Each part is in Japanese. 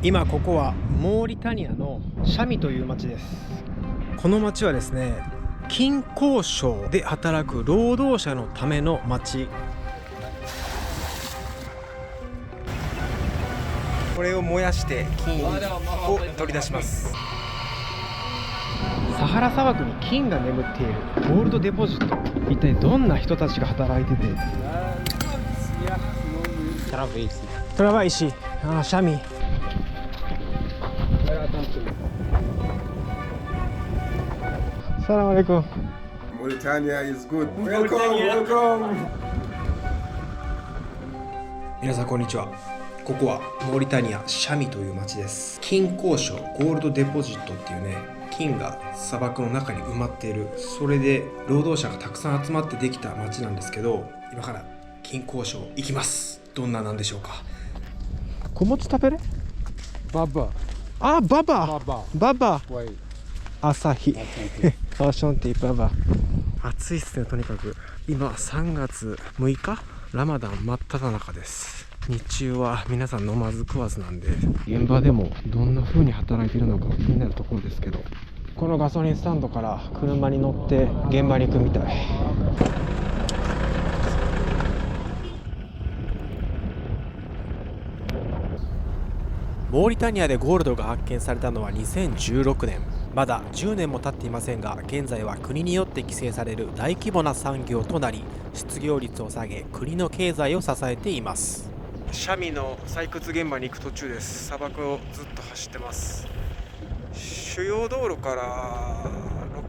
今ここはモーリタニアのシャミという町です。この町はですね、金鉱省で働く労働者のための町。これを燃やして金を取り出します。サハラ砂漠に金が眠っているゴールドデポジット。一体どんな人たちが働いてて。トラバイシ、シャミ。サラムアレイコン。Mauritania is good. Welcome. 皆さんこんにちは。ここはモーリタニアシャミという町です。金鉱省ゴールドデポジットっていうね、金が砂漠の中に埋まっている、それで労働者がたくさん集まってできた町なんですけど、今から金鉱省行きます。どんななんでしょうか。小餅食べれ？ババ。あ、ババ。ババ。ババ。はい。朝日。アーションティーババ。暑いっすね、とにかく。今3月6日、ラマダン真っ只中です。日中は皆さん飲まず食わずなんで、現場でもどんな風に働いているのか気になるところですけど、このガソリンスタンドから車に乗って現場に行くみたい。モーリタニアでゴールドが発見されたのは2016年。まだ10年も経っていませんが、現在は国によって規制される大規模な産業となり、失業率を下げ国の経済を支えています。シャミの採掘現場に行く途中です。砂漠をずっと走ってます。主要道路から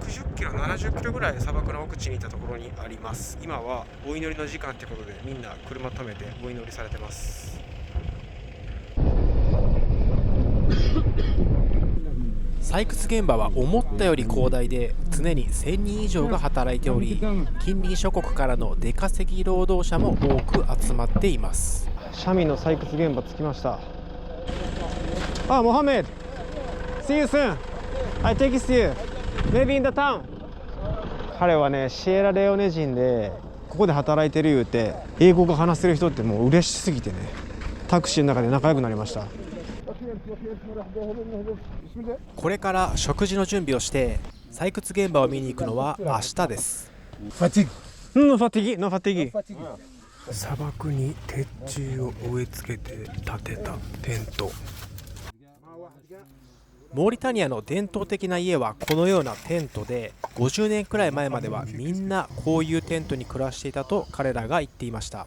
60キロ70キロぐらい砂漠の奥地にいたところにあります。今はお祈りの時間ということで、みんな車止めてお祈りされてます。採掘現場は思ったより広大で、常に1000人以上が働いており、近隣諸国からの出稼ぎ労働者も多く集まっています。シャミの採掘現場着きました。あ、モハメド See you soon. I text you. Maybe in the town. 彼はね、シエラレオネ人で、ここで働いてる言うて、英語が話せる人ってもう嬉しすぎてね、タクシーの中で仲良くなりました。これから食事の準備をして採掘現場を見に行くのは明日です。ファティグ。ノファティギ、ノファティギ。砂漠に鉄柱を植え付けて建てたテント。モーリタニアの伝統的な家はこのようなテントで、50年くらい前まではみんなこういうテントに暮らしていたと彼らが言っていました。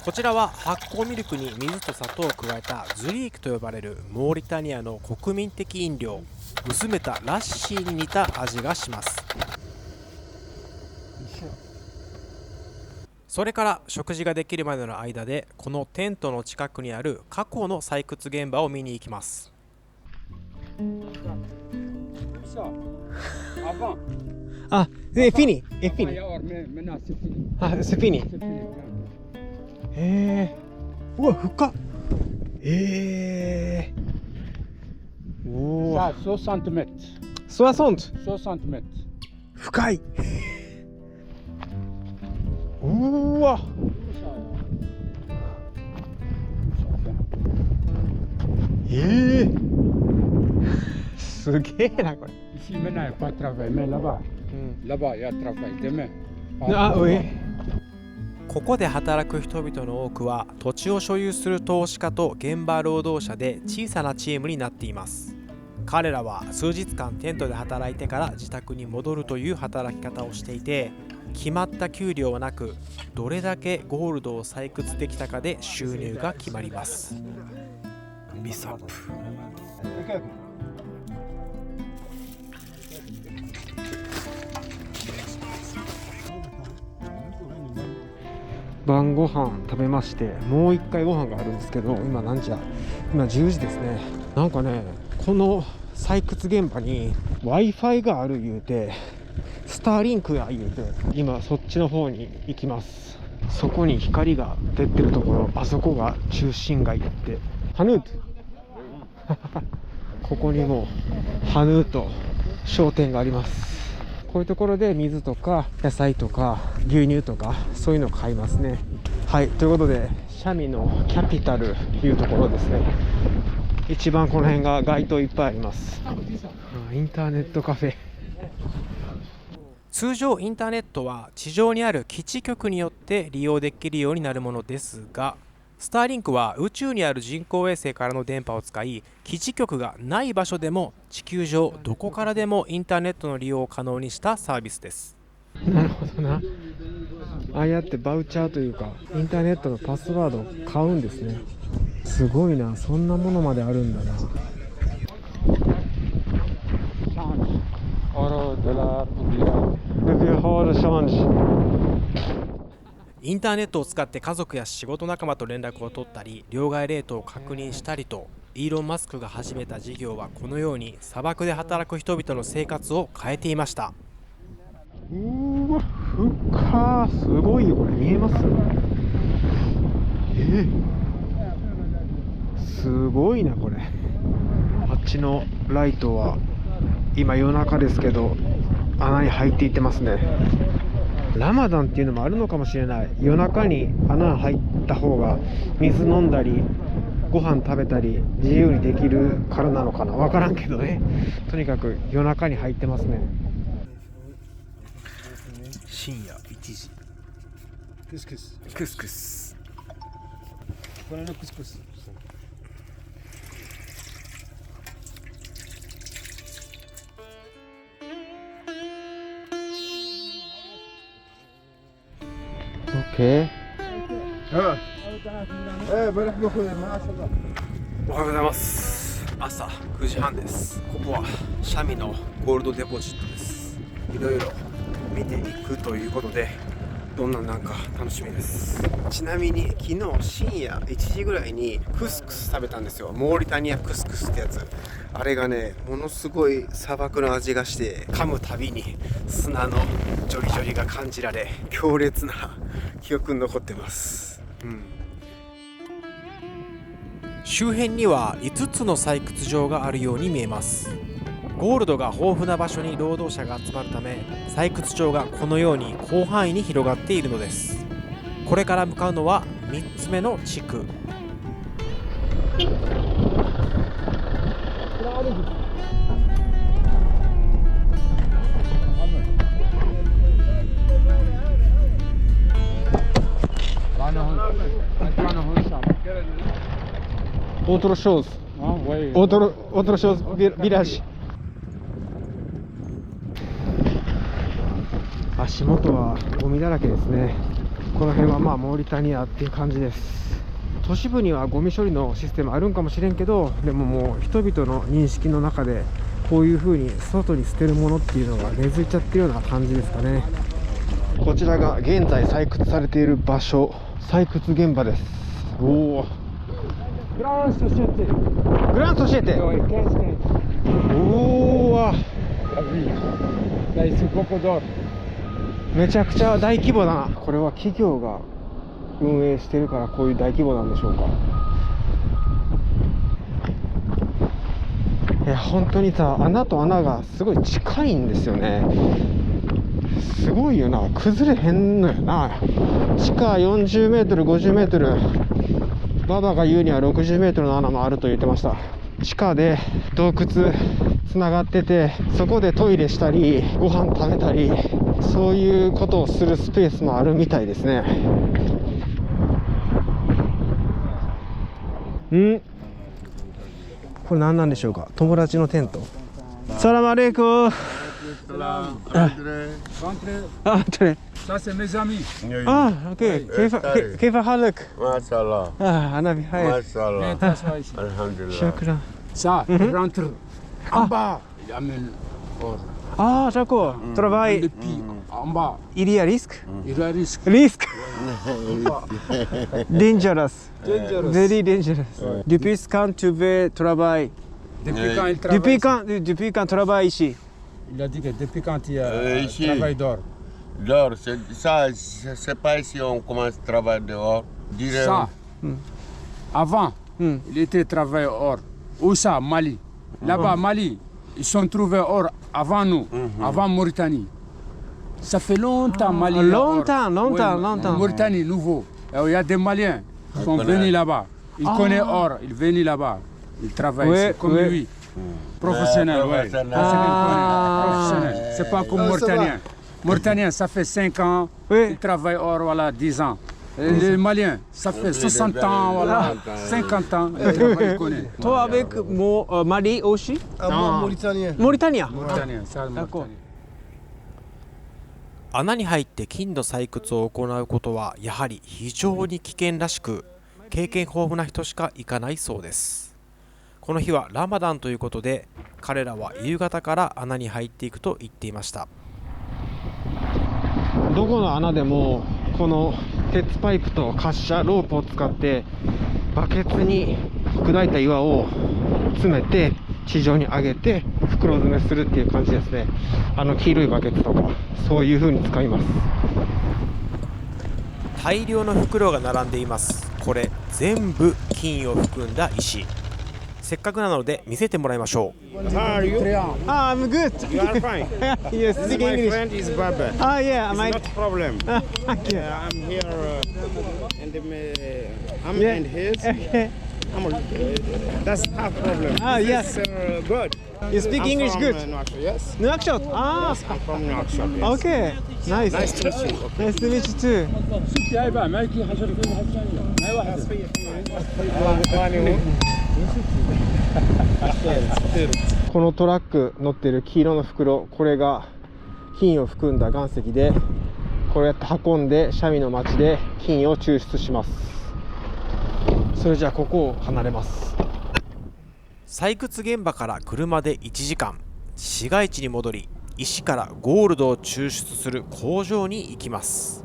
こちらは発酵ミルクに水と砂糖を加えたズリークと呼ばれるモーリタニアの国民的飲料。薄めたラッシーに似た味がします。それから食事ができるまでの間で、このテントの近くにある過去の採掘現場を見に行きます。あ、フィニフィニ。あ、セフィニ。うわ、深っ。おさあ、60 メートル。60メートル。深い。うわ。すげえなこれ。Ici maintenant, il n'y a pas de travail, mais là-bas, là-bas, il y a travail. Demain. あ、ここで働く人々の多くは土地を所有する投資家と現場労働者で小さなチームになっています。彼らは数日間テントで働いてから自宅に戻るという働き方をしていて、決まった給料はなく、どれだけゴールドを採掘できたかで収入が決まります。ビサップ。晩ご飯食べまして、もう一回ご飯があるんですけど、今何時だ？今10時ですね。なんかね、この採掘現場に Wi-Fi がある言うて、スターリンクや言うて、今そっちの方に行きます。そこに光が出てるところ、あそこが中心街って、ハヌートここにもハヌート商店があります。こういうところで水とか野菜とか牛乳とかそういうのを買いますね。はい、ということでシシャミのキャピタルというところですね。一番この辺が街灯いっぱいあります。インターネットカフェ。通常インターネットは地上にある基地局によって利用できるようになるものですが、スターリンクは宇宙にある人工衛星からの電波を使い、基地局がない場所でも地球上どこからでもインターネットの利用を可能にしたサービスです。なるほどな。ああやってバウチャーというかインターネットのパスワードを買うんですね。すごいな、そんなものまであるんだな。インターネットを使って家族や仕事仲間と連絡を取ったり、両替レートを確認したりと、イーロン・マスクが始めた事業はこのように砂漠で働く人々の生活を変えていました。うわ、深すごいよ、これ見えます？すごいなこれ。あっちのライトは今夜中ですけど穴に入っていってますね。ラマダンっていうのもあるのかもしれない。夜中に穴入った方が水飲んだりご飯食べたり自由にできるからなのかな、分からんけどね。とにかく夜中に入ってますね。深夜1時。クスクスクスクス、これのクスクス。OK。おはようございます。朝9時半です。ここはシャミのゴールドデポジットです。いろいろ見ていくということで、どんなんか楽しみです。ちなみに昨日深夜1時ぐらいにクスクス食べたんですよ。モーリタニアクスクスってやつ。あれがね、ものすごい砂漠の味がして、噛むたびに砂のジョリジョリが感じられ、強烈な記憶に残ってます。周辺には5つの採掘場があるように見えます。ゴールドが豊富な場所に労働者が集まるため、採掘場がこのように広範囲に広がっているのです。これから向かうのは3つ目の地区。Outro shows. Outro shows village. 足元はゴミだらけですね。この辺はモーリタニアっていう感じです。都市部にはゴミ処理のシステムあるんかもしれんけど、でももう人々の認識の中でこういう風に外に捨てるものっていうのが根付いちゃってるような感じですかね。こちらが現在採掘されている場所、採掘現場です。おお、グランソシエテ。おおわ、めちゃくちゃ大規模だな。これは企業が運営してるからこういう大規模なんでしょうか。いや本当にさ、穴と穴がすごい近いんですよね。すごいよな、崩れへんのよな。地下40メートル50メートル、ババが言うには60メートルの穴もあると言ってました。地下で洞窟つながってて、そこでトイレしたりご飯食べたり、そういうことをするスペースもあるみたいですね。これ何なんでしょうか。友達のテント。サラムアレイク。Ça c'est mes amis. OK. كيف حالك؟ ما شاء الله. أنا بخير. ما شاء الله. الحمد لله. شكرا. Ça, il rentre en bas. Il amène or. d'accord. Travail. Depuis en bas. Il y a risque? Il y a risque. Risque. Dangerous. Very dangerous. Depuis quand tu veux travailler? Depuis quand il travaille? Depuis quand travaille ici? Il a dit que depuis quand il travaille dehors. Dehors, c'est pas ici on commence à travailler dehors. Ça, avant, il était travaillé or. Où ça, Mali? Là-bas, Mali, ils sont trouvés or avant nous, avant Mauritanie. Ça fait longtemps, Mali. Longtemps. Mauritanie, nouveau. Il y a des Maliens. Ils sont venus là-bas. Il connaît or, il est venu là-bas. Il travaille ici, comme lui. Professionnel, oui. Professionnel. C'est pas comme Mauritanien. Mauritanien, ça fait 5 ans. Il travaille or, voilà, 10 ans. Les Maliens, ça fait 60 ans, voilà, 50 ans. Il connaît. Toi avec Mali aussi? Moi, Mauritanien. Mauritania. Mauritanien, ça, Mauritanien. 穴に入って金の採掘を行うことはやはり非常に危険らしく、経験豊富な人しか行かないそうです。この日はラマダンということで、彼らは夕方から穴に入っていくと言っていました。どこの穴でもこの鉄パイプと滑車ロープを使ってバケツに砕いた岩を詰めて地上に上げて袋詰めするっていう感じですね。黄色いバケツとかそういう風に使います。大量の袋が並んでいます。これ全部金を含んだ石。せっかくなので見せてもらいましょう。How are you? I'm good. You are fine. Yes, This is speak my English. friend is Baba. Yeah, It's my not problem. thank you. I'm here and I'm Yeah. and his. That's half problem. Yes. This is good. You speak I'm English from, good. Nouakchott, yes. Nouakchott. I'm from Nouakchott. Yes. Okay. Nice. Nice to meet you. Okay. Nice to meet you too. Anyone? このトラック乗ってる黄色の袋、これが金を含んだ岩石で、これやって運んでシャミの町で金を抽出します。それじゃあここを離れます。採掘現場から車で1時間、市街地に戻り、石からゴールドを抽出する工場に行きます。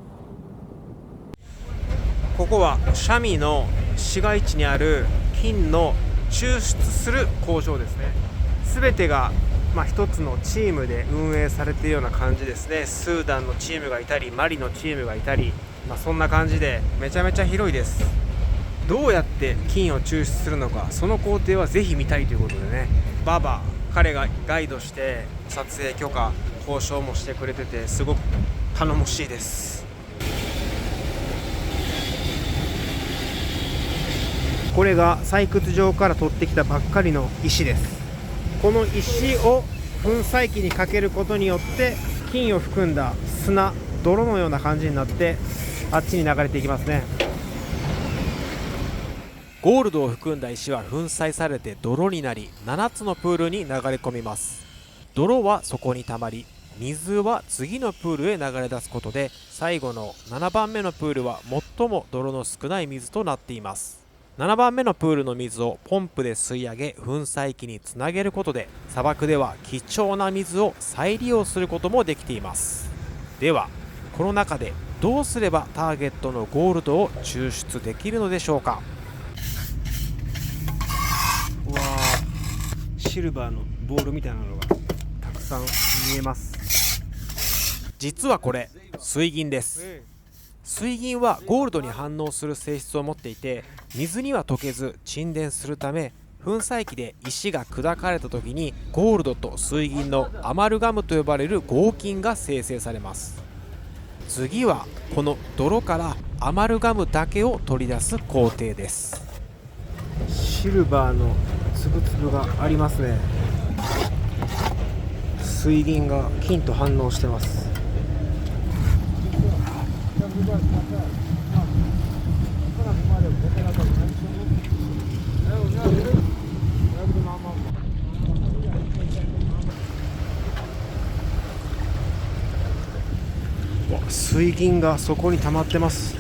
ここはシャミの市街地にある金の抽出する工場ですね。すべてが一つのチームで運営されているような感じですね。スーダンのチームがいたり、マリのチームがいたり、そんな感じでめちゃめちゃ広いです。どうやって金を抽出するのか、その工程はぜひ見たいということでね、ババ彼がガイドして撮影許可交渉もしてくれてて、すごく頼もしいです。これが採掘場から取ってきたばっかりの石です。この石を粉砕機にかけることによって金を含んだ砂、泥のような感じになってあっちに流れていきますね。ゴールドを含んだ石は粉砕されて泥になり、7つのプールに流れ込みます。泥はそこにたまり、水は次のプールへ流れ出すことで、最後の7番目のプールは最も泥の少ない水となっています。7番目のプールの水をポンプで吸い上げ、粉砕機につなげることで、砂漠では貴重な水を再利用することもできています。ではこの中でどうすればターゲットのゴールドを抽出できるのでしょうか。うわー、シルバーのボールみたいなのがたくさん見えます。実はこれ水銀です。水銀はゴールドに反応する性質を持っていて、水には溶けず沈殿するため、粉砕機で石が砕かれた時にゴールドと水銀のアマルガムと呼ばれる合金が生成されます。次はこの泥からアマルガムだけを取り出す工程です。シルバーのつぶつぶがありますね。水銀が金と反応してます。水銀がそこに溜まってます。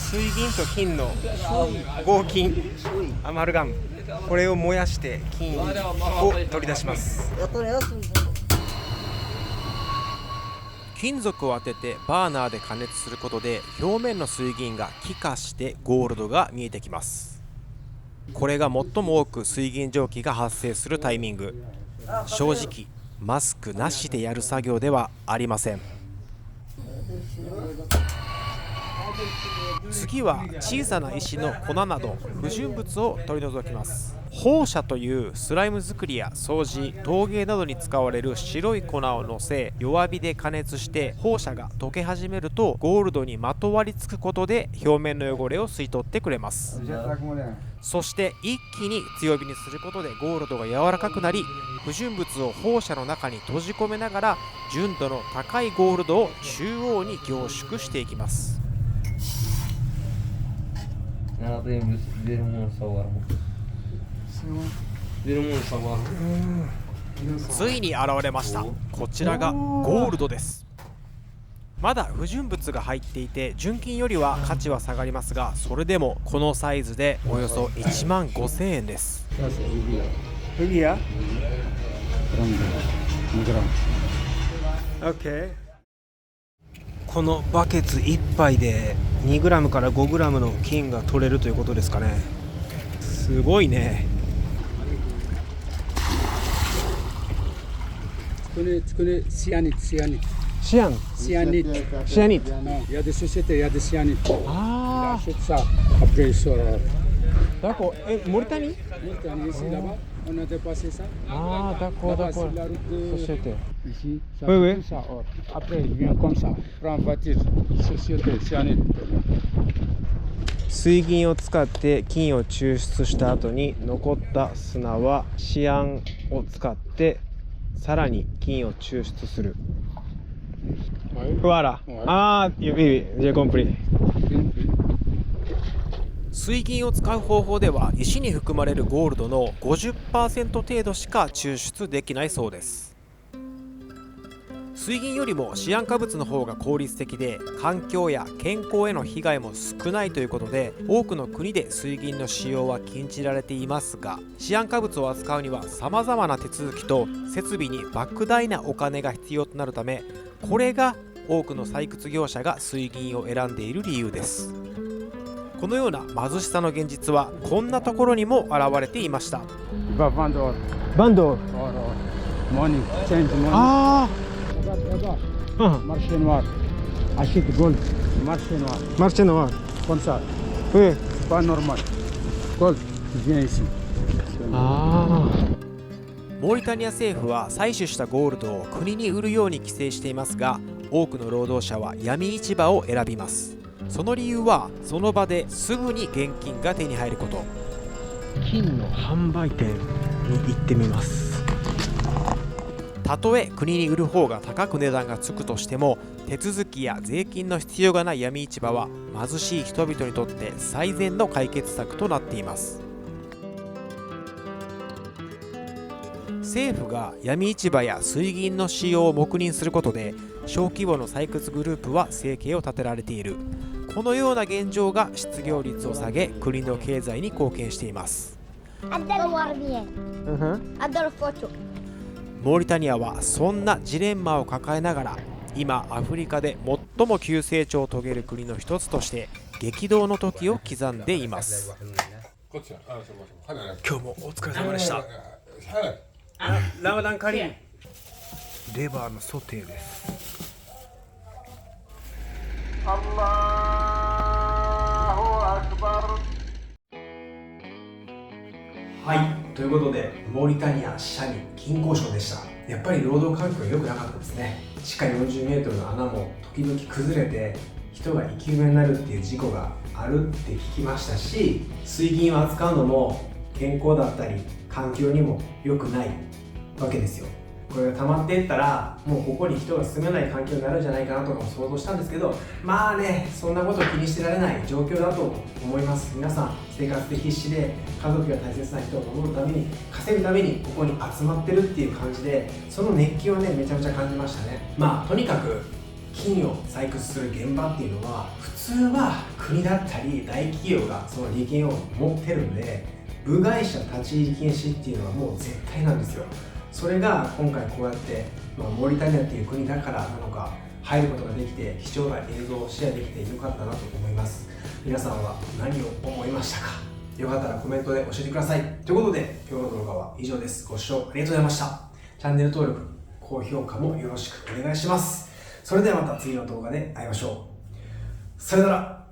水銀と金の合金アマルガム、これを燃やして金を取り出します。金属を当ててバーナーで加熱することで、表面の水銀が気化してゴールドが見えてきます。これが最も多く水銀蒸気が発生するタイミング。正直マスクなしでやる作業ではありません。次は小さな石の粉など不純物を取り除きます。放射というスライム作りや掃除、陶芸などに使われる白い粉をのせ、弱火で加熱して放射が溶け始めるとゴールドにまとわりつくことで表面の汚れを吸い取ってくれます。そして一気に強火にすることでゴールドが柔らかくなり、不純物を放射の中に閉じ込めnaがら純度の高いゴールドを中央に凝縮していきます。ついに現れました。こちらがゴールドです。まだ不純物が入っていて純金よりは価値は下がりますが、それでもこのサイズでおよそ15,000円です。このバケツ1杯で 2g から 5g の金が取れるということですかね。すごいね。Cyanide. Cyan. Cyanide. Cyanide. Non, il y a des sociétés, il y a des cyanides. Ah. Ils achètent ça. Après, ils sortent. D'accord. Mauritanie? Ici, là-bas, on a dépassé ça. Ah, d'accord, Là-bas, d'accord. c'est la route de... Société. Ici, ça Oui, fait oui. tout ça, or. Après, il vient comme ça. Prends voiture, société, cyanide. 水銀を使って金を抽出した後に残った砂はシアンを使ってさらに金を抽出する。Voilà. Ah, oui, j'ai compris. 水銀を使う方法では石に含まれるゴールドの 50% 程度しか抽出できないそうです。水銀よりもシアン化物の方が効率的で環境や健康への被害も少ないということで、多くの国で水銀の使用は禁じられていますが、シアン化物を扱うには様々な手続きと設備に莫大なお金が必要となるため、これが多くの採掘業者が水銀を選んでいる理由です。このような貧しさの現実はこんなところにも現れていました。Il va vendre or. バンド。 Or. Money, change money. あ Regarde, あ、 marché noir. Achète gold, marché noir. マルチェノワ。 Comme ça, え、 c'est pas normal. Gold, viens ici. ああ。モーリタニア政府は採取したゴールドを国に売るように規制していますが、多くの労働者は闇市場を選びます。その理由はその場ですぐに現金が手に入ること。金の販売店に行ってみます。たとえ国に売る方が高く値段がつくとしても、手続きや税金の必要がない闇市場は貧しい人々にとって最善の解決策となっています。政府が闇市場や水銀の使用を黙認することで、小規模の採掘グループは生計を立てられている。このような現状が失業率を下げ、国の経済に貢献しています。モーリタニアはそんなジレンマを抱えながら、今アフリカで最も急成長を遂げる国の一つとして激動の時を刻んでいます。今日もお疲れ様でした。ラマダンカリーム、レバーのソテーです。はい、ということでモーリタニアシャニ金鉱礁でした。やっぱり労働環境が良くなかったですね。地下40メートルの穴も時々崩れて人が生き埋めになるっていう事故があるって聞きましたし、水銀を扱うのも健康だったり環境にも良くないわけですよ。これが溜まっていったらもうここに人が住めない環境になるんじゃないかなとかも想像したんですけど、まあね、そんなことを気にしてられない状況だと思います。皆さん生活で必死で家族や大切な人を守るために稼ぐためにここに集まってるっていう感じで、その熱気をねめちゃめちゃ感じましたね。まあとにかく金を採掘する現場っていうのは普通は国だったり大企業がその利権を持ってるんで、部外者立ち入り禁止っていうのはもう絶対なんですよ。それが今回こうやって、モーリタニアっていう国だからなのか入ることができて、貴重な映像をシェアできてよかったなと思います。皆さんは何を思いましたか？よかったらコメントで教えてください。ということで今日の動画は以上です。ご視聴ありがとうございました。チャンネル登録、高評価もよろしくお願いします。それではまた次の動画で会いましょう。さよなら。